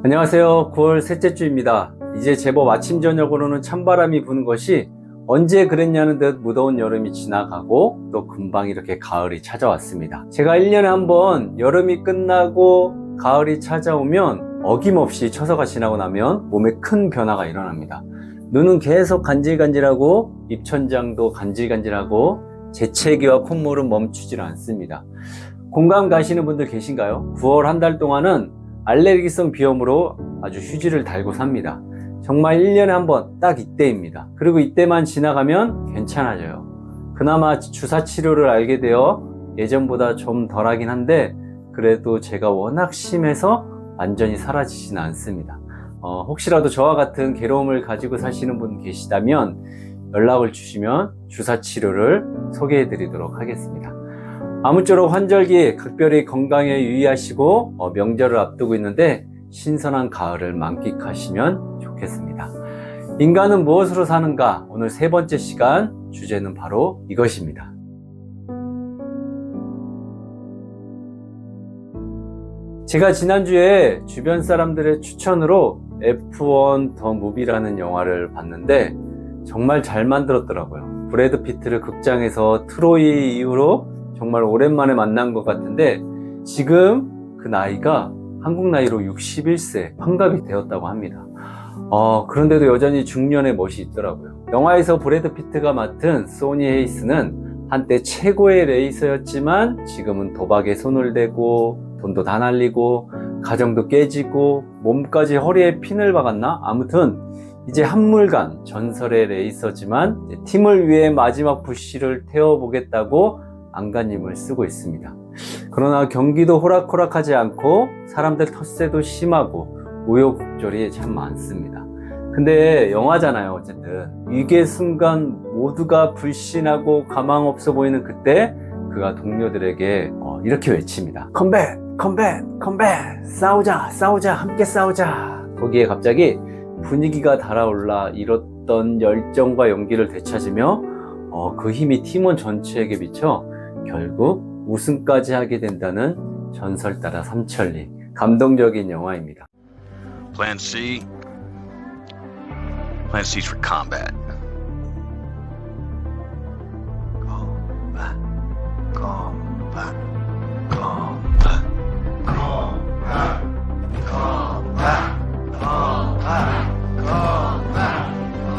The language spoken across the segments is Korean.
안녕하세요. 9월 셋째 주입니다. 이제 제법 아침 저녁으로는 찬바람이 부는 것이 언제 그랬냐는 듯 무더운 여름이 지나가고 또 금방 이렇게 가을이 찾아왔습니다. 제가 1년에 한 번 여름이 끝나고 가을이 찾아오면 어김없이 처서가 지나고 나면 몸에 큰 변화가 일어납니다. 눈은 계속 간질간질하고 입천장도 간질간질하고 재채기와 콧물은 멈추질 않습니다. 공감 가시는 분들 계신가요? 9월 한 달 동안은 알레르기성 비염으로 아주 휴지를 달고 삽니다. 정말 1년에 한 번 딱 이때입니다. 그리고 이때만 지나가면 괜찮아져요. 그나마 주사 치료를 알게 되어 예전보다 좀 덜하긴 한데 그래도 제가 워낙 심해서 완전히 사라지진 않습니다. 혹시라도 저와 같은 괴로움을 가지고 사시는 분 계시다면 연락을 주시면 주사 치료를 소개해 드리도록 하겠습니다. 아무쪼록 환절기 각별히 건강에 유의하시고 명절을 앞두고 있는데 신선한 가을을 만끽하시면 좋겠습니다. 인간은 무엇으로 사는가? 오늘 세 번째 시간 주제는 바로 이것입니다. 제가 지난주에 주변 사람들의 추천으로 F1 더 무비라는 영화를 봤는데 정말 잘 만들었더라고요. 브래드 피트를 극장에서 트로이 이후로 정말 오랜만에 만난 것 같은데 지금 그 나이가 한국 나이로 61세 환갑이 되었다고 합니다. 그런데도 여전히 중년의 멋이 있더라고요. 영화에서 브래드 피트가 맡은 소니 헤이스는 한때 최고의 레이서였지만 지금은 도박에 손을 대고 돈도 다 날리고 가정도 깨지고 몸까지 허리에 핀을 박았나? 아무튼 이제 한물간 전설의 레이서지만 팀을 위해 마지막 부시를 태워보겠다고 안간힘을 쓰고 있습니다. 그러나 경기도 호락호락하지 않고 사람들 텃세도 심하고 우여곡절이 참 많습니다. 근데 영화잖아요. 어쨌든 위기의 순간 모두가 불신하고 가망 없어 보이는 그때 그가 동료들에게 이렇게 외칩니다. 컴백! 컴백! 컴백! 싸우자! 싸우자! 함께 싸우자! 거기에 갑자기 분위기가 달아올라 잃었던 열정과 용기를 되찾으며 그 힘이 팀원 전체에게 비쳐 결국 우승까지 하게 된다는 전설 따라 삼천리 감동적인 영화입니다. Plan C. Plan C's for combat. Combat. Combat. Combat. Combat. Combat. Combat. Combat.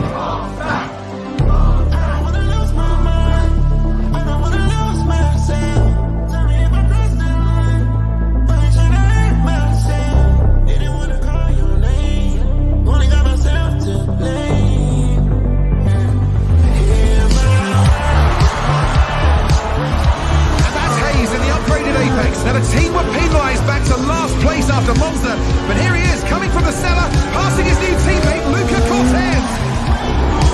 Combat. Now the team were penalised back to last place after Monza, but here he is coming from the cellar, passing his new teammate Luca Cortez.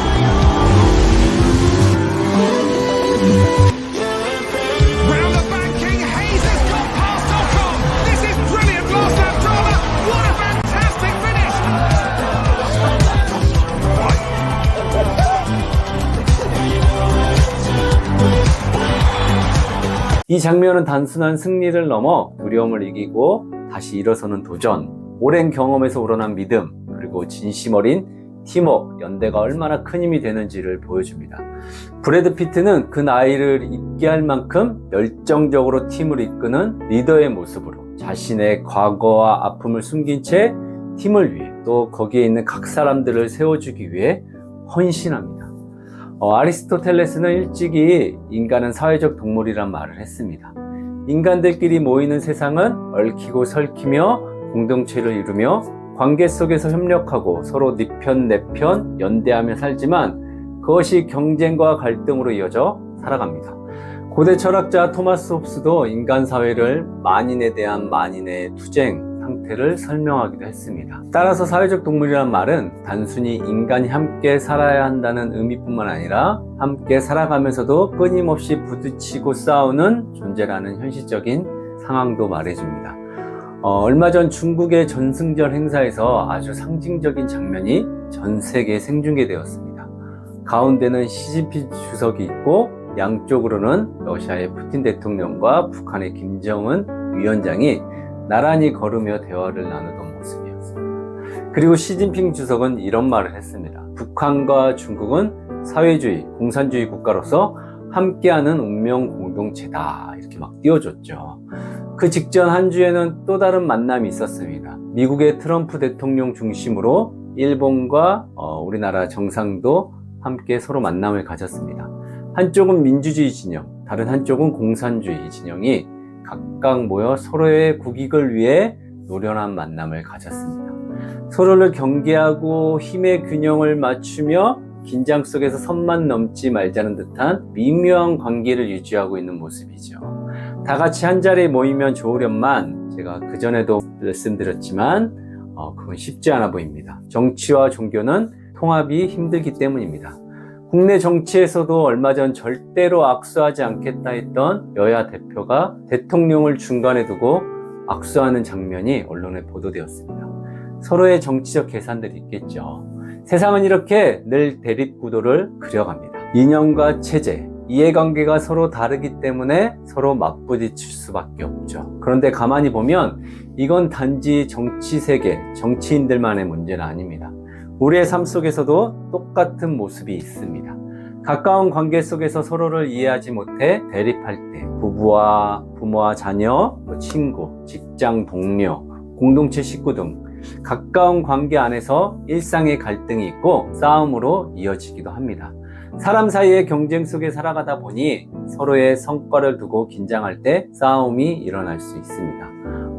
Round the banking, Hayes has got past Ocon. This is brilliant last lap drama. What a fantastic finish! 이 장면은 단순한 승리를 넘어 두려움을 이기고 다시 일어서는 도전, 오랜 경험에서 우러난 믿음, 그리고 진심 어린 팀워크, 연대가 얼마나 큰 힘이 되는지를 보여줍니다. 브래드 피트는 그 나이를 잊게 할 만큼 열정적으로 팀을 이끄는 리더의 모습으로 자신의 과거와 아픔을 숨긴 채 팀을 위해 또 거기에 있는 각 사람들을 세워주기 위해 헌신합니다. 아리스토텔레스는 일찍이 인간은 사회적 동물이란 말을 했습니다. 인간들끼리 모이는 세상은 얽히고 설키며 공동체를 이루며 관계 속에서 협력하고 서로 네 편 내 편 연대하며 살지만 그것이 경쟁과 갈등으로 이어져 살아갑니다. 고대 철학자 토마스 홉스도 인간 사회를 만인에 대한 만인의 투쟁 상태를 설명하기도 했습니다. 따라서 사회적 동물이란 말은 단순히 인간이 함께 살아야 한다는 의미뿐만 아니라 함께 살아가면서도 끊임없이 부딪히고 싸우는 존재라는 현실적인 상황도 말해줍니다. 얼마 전 중국의 전승절 행사에서 아주 상징적인 장면이 전 세계에 생중계되었습니다. 가운데는 시진핑 주석이 있고 양쪽으로는 러시아의 푸틴 대통령과 북한의 김정은 위원장이 나란히 걸으며 대화를 나누던 모습이었습니다. 그리고 시진핑 주석은 이런 말을 했습니다. 북한과 중국은 사회주의, 공산주의 국가로서 함께하는 운명 공동체다. 이렇게 막 띄워줬죠. 그 직전 한 주에는 또 다른 만남이 있었습니다. 미국의 트럼프 대통령 중심으로 일본과 우리나라 정상도 함께 서로 만남을 가졌습니다. 한쪽은 민주주의 진영, 다른 한쪽은 공산주의 진영이 각각 모여 서로의 국익을 위해 노련한 만남을 가졌습니다. 서로를 경계하고 힘의 균형을 맞추며 긴장 속에서 선만 넘지 말자는 듯한 미묘한 관계를 유지하고 있는 모습이죠. 다 같이 한자리에 모이면 좋으련만 제가 그전에도 말씀드렸지만 그건 쉽지 않아 보입니다. 정치와 종교는 통합이 힘들기 때문입니다. 국내 정치에서도 얼마 전 절대로 악수하지 않겠다 했던 여야 대표가 대통령을 중간에 두고 악수하는 장면이 언론에 보도되었습니다. 서로의 정치적 계산들이 있겠죠. 세상은 이렇게 늘 대립구도를 그려갑니다. 이념과 체제, 이해관계가 서로 다르기 때문에 서로 맞부딪힐 수밖에 없죠. 그런데 가만히 보면 이건 단지 정치 세계, 정치인들만의 문제는 아닙니다. 우리의 삶 속에서도 똑같은 모습이 있습니다. 가까운 관계 속에서 서로를 이해하지 못해 대립할 때 부모와 자녀, 친구, 직장 동료, 공동체 식구 등 가까운 관계 안에서 일상의 갈등이 있고 싸움으로 이어지기도 합니다. 사람 사이의 경쟁 속에 살아가다 보니 서로의 성과를 두고 긴장할 때 싸움이 일어날 수 있습니다.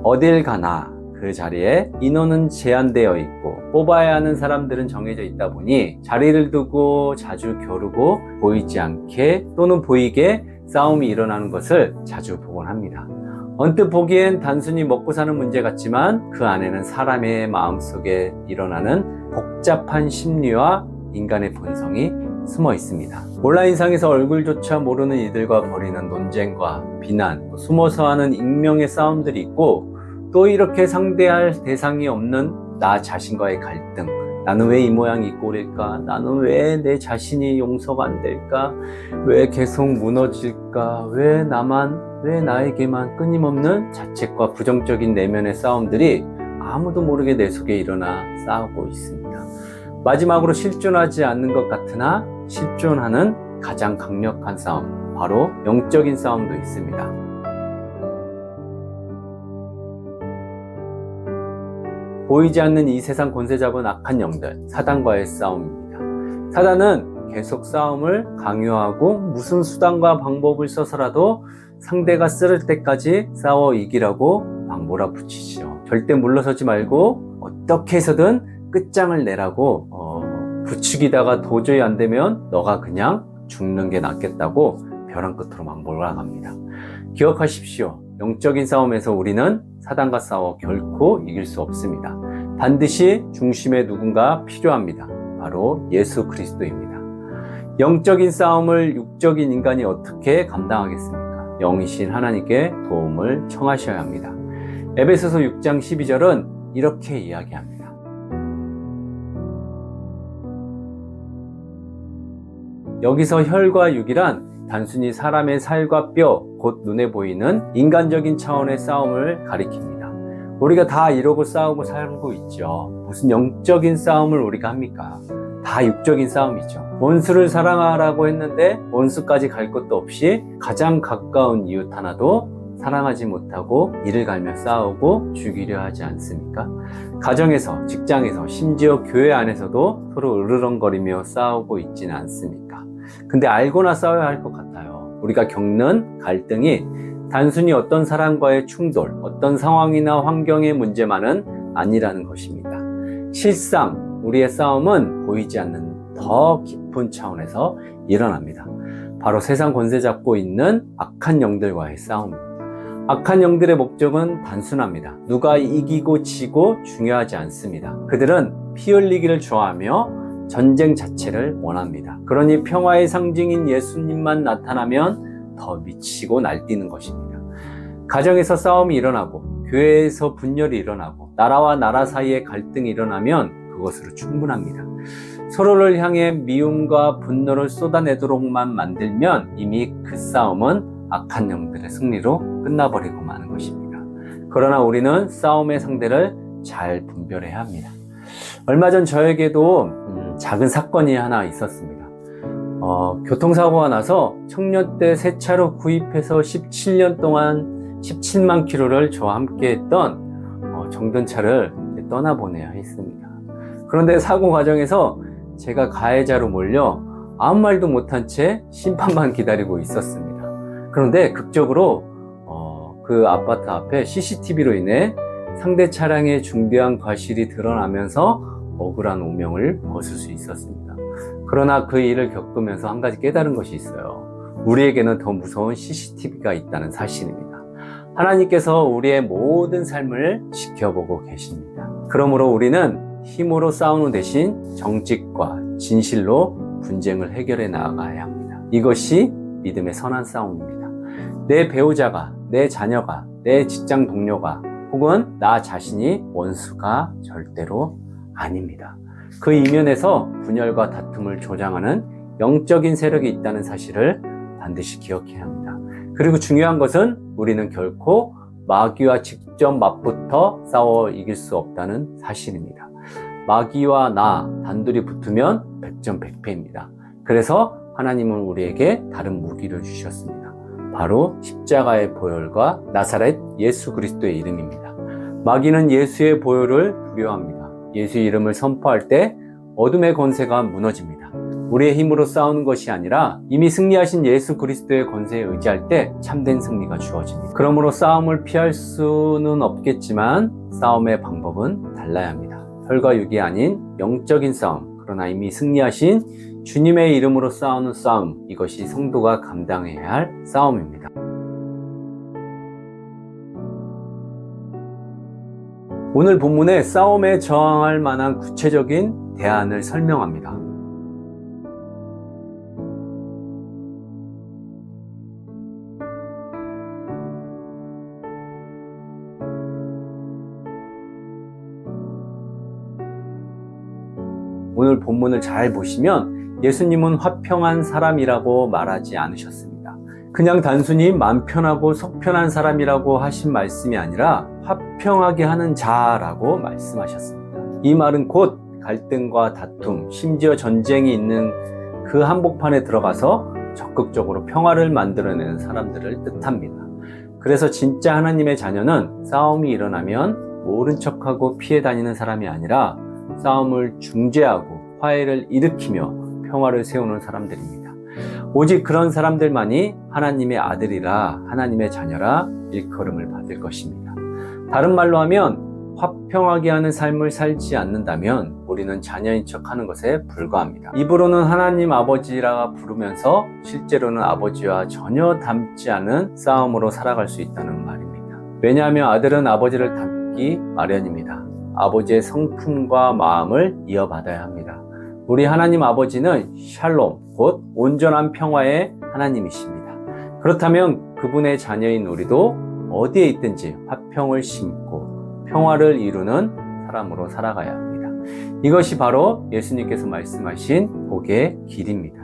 어딜 가나 그 자리에 인원은 제한되어 있고 뽑아야 하는 사람들은 정해져 있다 보니 자리를 두고 자주 겨루고 보이지 않게 또는 보이게 싸움이 일어나는 것을 자주 보곤 합니다. 언뜻 보기엔 단순히 먹고 사는 문제 같지만 그 안에는 사람의 마음속에 일어나는 복잡한 심리와 인간의 본성이 숨어 있습니다. 온라인상에서 얼굴조차 모르는 이들과 벌이는 논쟁과 비난, 숨어서 하는 익명의 싸움들이 있고 또 이렇게 상대할 대상이 없는 나 자신과의 갈등, 나는 왜 이 모양이 이 꼴일까? 나는 왜 내 자신이 용서가 안 될까? 왜 계속 무너질까? 왜 나에게만 끊임없는 자책과 부정적인 내면의 싸움들이 아무도 모르게 내 속에 일어나 싸우고 있습니다. 마지막으로 실존하지 않는 것 같으나 실존하는 가장 강력한 싸움, 바로 영적인 싸움도 있습니다. 보이지 않는 이 세상 권세 잡은 악한 영들, 사단과의 싸움입니다. 사단은 계속 싸움을 강요하고 무슨 수단과 방법을 써서라도 상대가 쓰러질 때까지 싸워 이기라고 막 몰아붙이죠. 절대 물러서지 말고 어떻게 해서든 끝장을 내라고 부추기다가 도저히 안 되면 너가 그냥 죽는 게 낫겠다고 벼랑 끝으로 막 몰아갑니다. 기억하십시오. 영적인 싸움에서 우리는 사단과 싸워 결코 이길 수 없습니다. 반드시 중심에 누군가 필요합니다. 바로 예수 그리스도입니다. 영적인 싸움을 육적인 인간이 어떻게 감당하겠습니까? 영이신 하나님께 도움을 청하셔야 합니다. 에베소서 6장 12절은 이렇게 이야기합니다. 여기서 혈과 육이란 단순히 사람의 살과 뼈, 곧 눈에 보이는 인간적인 차원의 싸움을 가리킵니다. 우리가 다 이러고 싸우고 살고 있죠. 무슨 영적인 싸움을 우리가 합니까? 다 육적인 싸움이죠. 원수를 사랑하라고 했는데 원수까지 갈 것도 없이 가장 가까운 이웃 하나도 사랑하지 못하고 이를 갈며 싸우고 죽이려 하지 않습니까? 가정에서, 직장에서, 심지어 교회 안에서도 서로 으르렁거리며 싸우고 있지는 않습니까? 근데 알고나 싸워야 할 것 같아요. 우리가 겪는 갈등이 단순히 어떤 사람과의 충돌, 어떤 상황이나 환경의 문제만은 아니라는 것입니다. 실상 우리의 싸움은 보이지 않는 더 깊은 차원에서 일어납니다. 바로 세상 권세 잡고 있는 악한 영들과의 싸움입니다. 악한 영들의 목적은 단순합니다. 누가 이기고 지고 중요하지 않습니다. 그들은 피 흘리기를 좋아하며 전쟁 자체를 원합니다. 그러니 평화의 상징인 예수님만 나타나면 더 미치고 날뛰는 것입니다. 가정에서 싸움이 일어나고 교회에서 분열이 일어나고 나라와 나라 사이에 갈등이 일어나면 그것으로 충분합니다. 서로를 향해 미움과 분노를 쏟아내도록만 만들면 이미 그 싸움은 악한 영들의 승리로 끝나버리고 마는 것입니다. 그러나 우리는 싸움의 상대를 잘 분별해야 합니다. 얼마 전 저에게도 작은 사건이 하나 있었습니다. 교통사고가 나서 청년 때 새 차로 구입해서 17년 동안 17만 킬로를 저와 함께 했던 정든 차를 떠나보내야 했습니다. 그런데 사고 과정에서 제가 가해자로 몰려 아무 말도 못한 채 심판만 기다리고 있었습니다. 그런데 극적으로 그 아파트 앞에 CCTV로 인해 상대 차량의 중대한 과실이 드러나면서 억울한 오명을 벗을 수 있었습니다. 그러나 그 일을 겪으면서 한 가지 깨달은 것이 있어요. 우리에게는 더 무서운 CCTV가 있다는 사실입니다. 하나님께서 우리의 모든 삶을 지켜보고 계십니다. 그러므로 우리는 힘으로 싸우는 대신 정직과 진실로 분쟁을 해결해 나아가야 합니다. 이것이 믿음의 선한 싸움입니다. 내 배우자가, 내 자녀가, 내 직장 동료가 혹은 나 자신이 원수가 절대로 아닙니다. 그 이면에서 분열과 다툼을 조장하는 영적인 세력이 있다는 사실을 반드시 기억해야 합니다. 그리고 중요한 것은 우리는 결코 마귀와 직접 맞붙어 싸워 이길 수 없다는 사실입니다. 마귀와 나 단둘이 붙으면 100점100패입니다. 그래서 하나님은 우리에게 다른 무기를 주셨습니다. 바로 십자가의 보혈과 나사렛 예수 그리스도의 이름입니다. 마귀는 예수의 보혈을 두려워합니다. 예수의 이름을 선포할 때 어둠의 권세가 무너집니다. 우리의 힘으로 싸우는 것이 아니라 이미 승리하신 예수 그리스도의 권세에 의지할 때 참된 승리가 주어집니다. 그러므로 싸움을 피할 수는 없겠지만 싸움의 방법은 달라야 합니다. 혈과 육이 아닌 영적인 싸움, 그러나 이미 승리하신 주님의 이름으로 싸우는 싸움, 이것이 성도가 감당해야 할 싸움입니다. 오늘 본문에 싸움에 저항할 만한 구체적인 대안을 설명합니다. 오늘 본문을 잘 보시면 예수님은 화평한 사람이라고 말하지 않으셨습니다. 그냥 단순히 맘 편하고 속 편한 사람이라고 하신 말씀이 아니라 화평하게 하는 자라고 말씀하셨습니다. 이 말은 곧 갈등과 다툼, 심지어 전쟁이 있는 그 한복판에 들어가서 적극적으로 평화를 만들어내는 사람들을 뜻합니다. 그래서 진짜 하나님의 자녀는 싸움이 일어나면 모른 척하고 피해 다니는 사람이 아니라 싸움을 중재하고 화해를 일으키며 평화를 세우는 사람들입니다. 오직 그런 사람들만이 하나님의 아들이라 하나님의 자녀라 일컬음을 받을 것입니다. 다른 말로 하면 화평하게 하는 삶을 살지 않는다면 우리는 자녀인 척하는 것에 불과합니다. 입으로는 하나님 아버지라 부르면서 실제로는 아버지와 전혀 닮지 않은 싸움으로 살아갈 수 있다는 말입니다. 왜냐하면 아들은 아버지를 닮기 마련입니다. 아버지의 성품과 마음을 이어받아야 합니다. 우리 하나님 아버지는 샬롬, 곧 온전한 평화의 하나님이십니다. 그렇다면 그분의 자녀인 우리도 어디에 있든지 화평을 심고 평화를 이루는 사람으로 살아가야 합니다. 이것이 바로 예수님께서 말씀하신 복의 길입니다.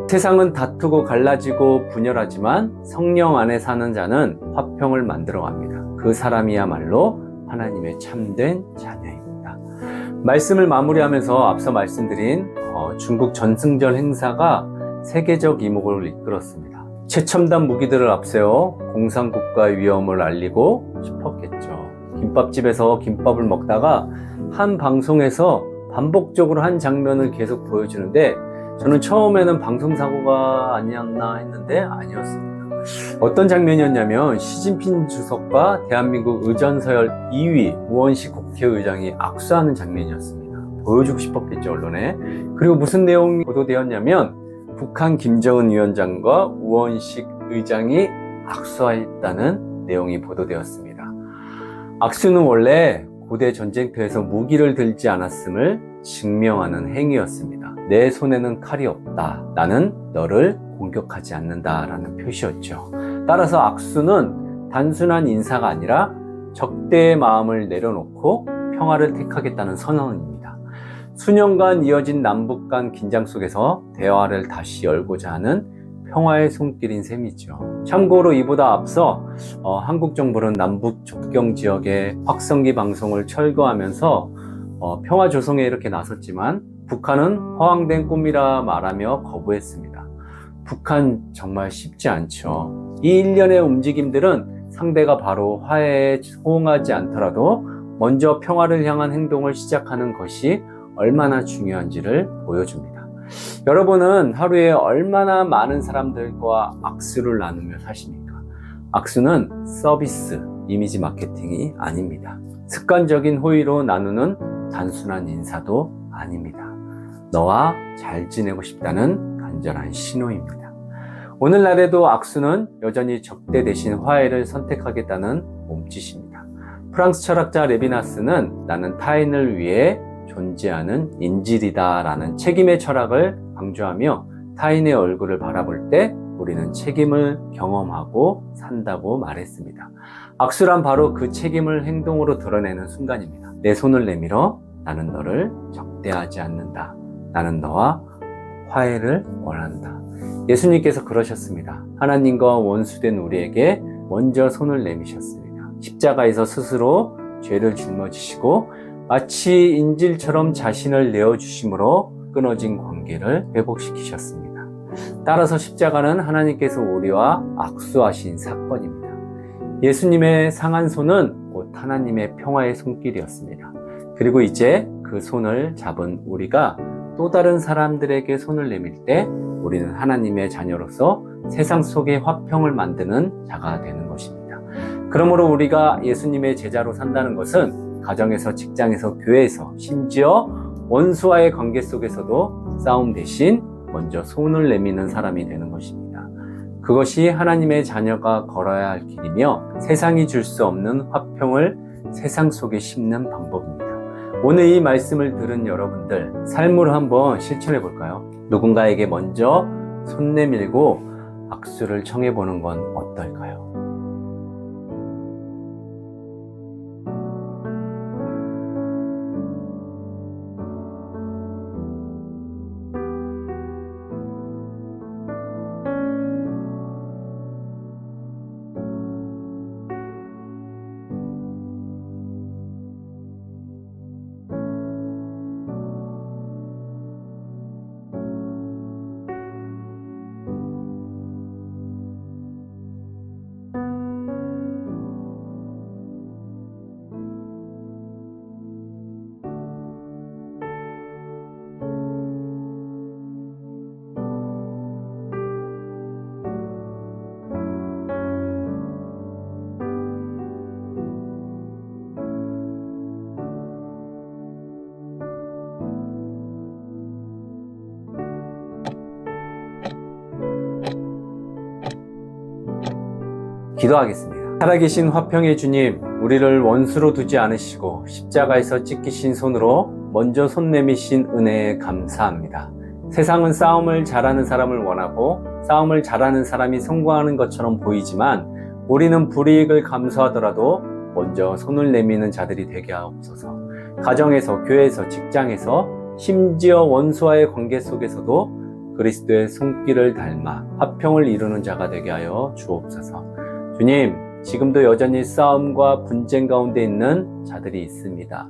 세상은 다투고 갈라지고 분열하지만 성령 안에 사는 자는 화평을 만들어갑니다. 그 사람이야말로 하나님의 참된 자녀입니다. 말씀을 마무리하면서 앞서 말씀드린 중국 전승절 행사가 세계적 이목을 이끌었습니다. 최첨단 무기들을 앞세워 공산국가의 위험을 알리고 싶었겠죠. 김밥집에서 김밥을 먹다가 한 방송에서 반복적으로 한 장면을 계속 보여주는데 저는 처음에는 방송사고가 아니었나 했는데 아니었습니다. 어떤 장면이었냐면 시진핑 주석과 대한민국 의전서열 2위 우원식 국회의장이 악수하는 장면이었습니다. 보여주고 싶었겠죠, 언론에. 그리고 무슨 내용이 보도되었냐면 북한 김정은 위원장과 우원식 의장이 악수했다는 내용이 보도되었습니다. 악수는 원래 고대 전쟁터에서 무기를 들지 않았음을 증명하는 행위였습니다. 내 손에는 칼이 없다. 나는 너를 공격하지 않는다. 라는 표시였죠. 따라서 악수는 단순한 인사가 아니라 적대의 마음을 내려놓고 평화를 택하겠다는 선언입니다. 수년간 이어진 남북 간 긴장 속에서 대화를 다시 열고자 하는 평화의 손길인 셈이죠. 참고로 이보다 앞서 한국 정부는 남북 접경 지역의 확성기 방송을 철거하면서 평화 조성에 이렇게 나섰지만 북한은 허황된 꿈이라 말하며 거부했습니다. 북한 정말 쉽지 않죠. 이 일련의 움직임들은 상대가 바로 화해에 호응하지 않더라도 먼저 평화를 향한 행동을 시작하는 것이 얼마나 중요한지를 보여줍니다. 여러분은 하루에 얼마나 많은 사람들과 악수를 나누며 사십니까? 악수는 서비스, 이미지 마케팅이 아닙니다. 습관적인 호의로 나누는 단순한 인사도 아닙니다. 너와 잘 지내고 싶다는 간절한 신호입니다. 오늘날에도 악수는 여전히 적대 대신 화해를 선택하겠다는 몸짓입니다. 프랑스 철학자 레비나스는 나는 타인을 위해 존재하는 인질이다 라는 책임의 철학을 강조하며 타인의 얼굴을 바라볼 때 우리는 책임을 경험하고 산다고 말했습니다. 악수란 바로 그 책임을 행동으로 드러내는 순간입니다. 내 손을 내밀어 나는 너를 적대하지 않는다. 나는 너와 화해를 원한다. 예수님께서 그러셨습니다. 하나님과 원수된 우리에게 먼저 손을 내미셨습니다. 십자가에서 스스로 죄를 짊어지시고 마치 인질처럼 자신을 내어주심으로 끊어진 관계를 회복시키셨습니다. 따라서 십자가는 하나님께서 우리와 악수하신 사건입니다. 예수님의 상한 손은 곧 하나님의 평화의 손길이었습니다. 그리고 이제 그 손을 잡은 우리가 또 다른 사람들에게 손을 내밀 때 우리는 하나님의 자녀로서 세상 속에 화평을 만드는 자가 되는 것입니다. 그러므로 우리가 예수님의 제자로 산다는 것은 가정에서, 직장에서, 교회에서, 심지어 원수와의 관계 속에서도 싸움 대신 먼저 손을 내미는 사람이 되는 것입니다. 그것이 하나님의 자녀가 걸어야 할 길이며 세상이 줄 수 없는 화평을 세상 속에 심는 방법입니다. 오늘 이 말씀을 들은 여러분들, 삶으로 한번 실천해 볼까요? 누군가에게 먼저 손 내밀고 악수를 청해 보는 건 어떨까요? 기도하겠습니다. 살아계신 화평의 주님, 우리를 원수로 두지 않으시고 십자가에서 찢기신 손으로 먼저 손 내미신 은혜에 감사합니다. 세상은 싸움을 잘하는 사람을 원하고 싸움을 잘하는 사람이 성공하는 것처럼 보이지만 우리는 불이익을 감수하더라도 먼저 손을 내미는 자들이 되게 하옵소서. 가정에서, 교회에서, 직장에서, 심지어 원수와의 관계 속에서도 그리스도의 손길을 닮아 화평을 이루는 자가 되게 하여 주옵소서. 주님, 지금도 여전히 싸움과 분쟁 가운데 있는 자들이 있습니다.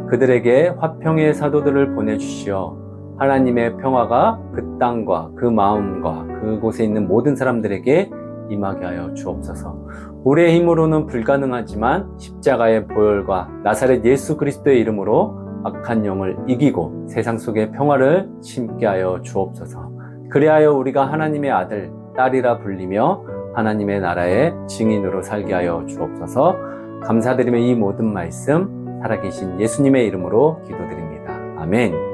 그들에게 화평의 사도들을 보내주시어 하나님의 평화가 그 땅과 그 마음과 그곳에 있는 모든 사람들에게 임하게 하여 주옵소서. 우리의 힘으로는 불가능하지만 십자가의 보혈과 나사렛 예수 그리스도의 이름으로 악한 영을 이기고 세상 속에 평화를 심게 하여 주옵소서. 그리하여 우리가 하나님의 아들, 딸이라 불리며 하나님의 나라의 증인으로 살게 하여 주옵소서. 감사드리며 이 모든 말씀 살아계신 예수님의 이름으로 기도드립니다. 아멘.